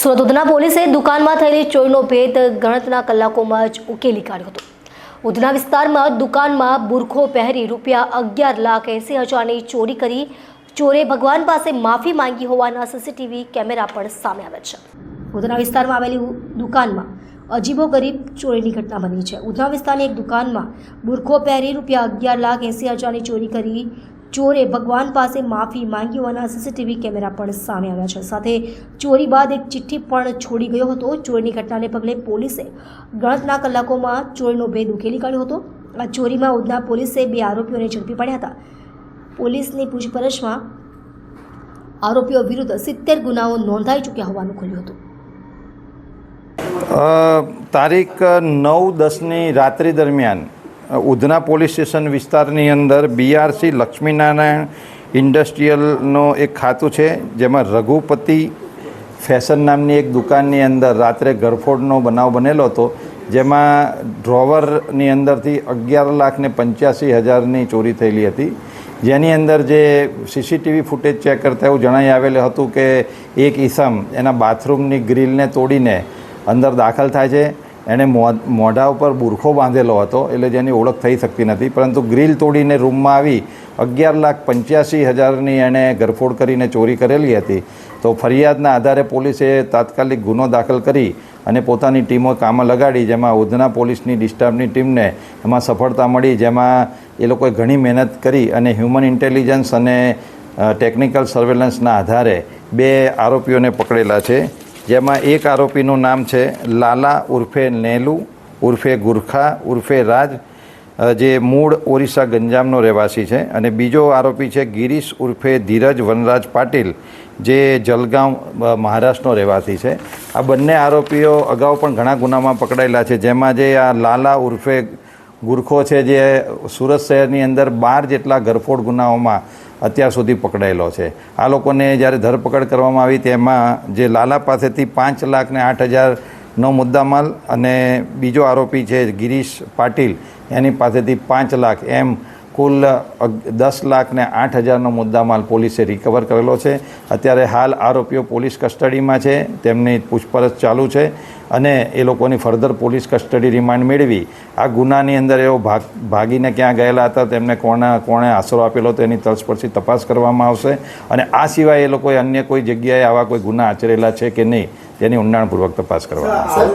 સુરત ઉધના પોલીસે દુકાનમાં થયેલી ચોરીનો ભેદ ગણતરીના કલાકોમાં જ ઉકેલી કાઢ્યો હતો। ઉધના વિસ્તારમાં દુકાનમાં બુરખો પહેરી ₹11,80,000ની ચોરી કરી ચોરે ભગવાન પાસે માફી માંગી હોવાના સીસીટીવી કેમેરા પણ સામે આવ્યા છે। ઉધના વિસ્તારમાં આવેલી દુકાનમાં અજીબોગરીબ ચોરીની ઘટના બની છે। ઉધના વિસ્તારની એક દુકાનમાં બુરખો પહેરી ₹11,80,000ની ચોરી કરી ચોરે ભગવાન પાસે માફી માંગી હોવાના સીસીટીવી કેમેરા પણ સામે આવ્યા છે। સાથે ચોરી બાદ એક ચિઠ્ઠી પણ છોડી ગયો હતો। ચોરીની ઘટનાને પગલે પોલીસે ગણતરીના કલાકોમાં ચોરીનો ભેદ ઉકેલી કાઢ્યો હતો। આ ચોરીમાં ઉધના પોલીસે 2 આરોપીઓને ઝડપી પાડ્યા હતા। પોલીસની પૂછપરછમાં આરોપીઓ વિરુદ્ધ 70 ગુનાઓ નોંધાઈ ચૂક્યા હોવાનું ખુલ્યું હતું। તારીખ 9-10ની રાત્રિ દરમિયાન ઉધના પોલીસ સ્ટેશન વિસ્તારની અંદર BRC લક્ષ્મીનારાયણ ઇન્ડસ્ટ્રીયલનો એક ખાતું છે, જેમાં રઘુપતિ ફેશન નામની એક દુકાનની અંદર રાત્રે ગરફોડનો બનાવ બનેલો હતો, જેમાં ડ્રોવરની અંદરથી 11,85,000ની ચોરી થયેલી હતી। જેની અંદર જે સીસીટીવી ફૂટેજ ચેક કરતા એવું જણાઈ આવેલું હતું કે એક ઈસમ એના બાથરૂમની ગ્રીલને તોડીને અંદર દાખલ થાય છે। એણે મોઢા ઉપર બુરખો બાંધેલો હતો, એટલે જેની ઓળખ થઈ શકતી નથી, પરંતુ ગ્રીલ તોડીને રૂમમાં આવી 11,85,000ની એણે ગરફોડ કરીને ચોરી કરેલી હતી। તો ફરિયાદના આધારે પોલીસે તાત્કાલિક ગુનો દાખલ કરી અને પોતાની ટીમો કામમાં લગાડી, જેમાં ઉધના પોલીસની ડિસ્ટાફની ટીમને એમાં સફળતા મળી, જેમાં એ લોકોએ ઘણી મહેનત કરી અને હ્યુમન ઇન્ટેલિજન્સ અને ટેકનિકલ સર્વેલન્સના આધારે 2 આરોપીઓને પકડેલા છે। જેમાં એક આરોપીનું નામ છે લાલા ઉર્ફે નેલુ ઉર્ફે ગુરખા ઉર્ફે રાજ, જે મૂળ ઓરિસ્સા ગંજામનો રહેવાસી છે, અને બીજો આરોપી છે ગિરીશ ઉર્ફે ધીરજ વનરાજ પાટીલ, જે જલગાંવ મહારાષ્ટ્રનો રહેવાસી છે। આ બંને આરોપીઓ અગાઉ પણ ઘણા ગુનામાં પકડાયેલા છે, જેમાં જે આ લાલા ઉર્ફે ગુરખો છે, જે સુરત શહેરની અંદર 12 જેટલા ગરફોડ ગુનાઓમાં અત્યાર સુધી પકડાયેલો છે। આ લોકોને જ્યારે ધરપકડ કરવામાં આવી તેમાં જે લાલા પાસેથી 5,08,000નો મુદ્દામાલ અને બીજો આરોપી છે ગિરીશ પાટીલ, એની પાસેથી 5 લાખ એમ કુલ 10,08,000નો મુદ્દામાલ પોલીસે રિકવર કરેલો છે। અત્યારે હાલ આરોપીઓ પોલીસ કસ્ટડીમાં છે, તેમની પૂછપરછ ચાલુ છે અને એ લોકોની ફર્ધર પોલીસ કસ્ટડી રિમાન્ડ મેળવી આ ગુનાની અંદર એવો ભાગીને ક્યાં ગયેલા હતા, તેમને કોણે આશરો આપેલો હતો, એની તલસ્પર્શી તપાસ કરવામાં આવશે। અને આ સિવાય એ લોકોએ અન્ય કોઈ જગ્યાએ આવા કોઈ ગુના આચરેલા છે કે નહીં, તેની ઊંડાણપૂર્વક તપાસ કરવામાં આવશે।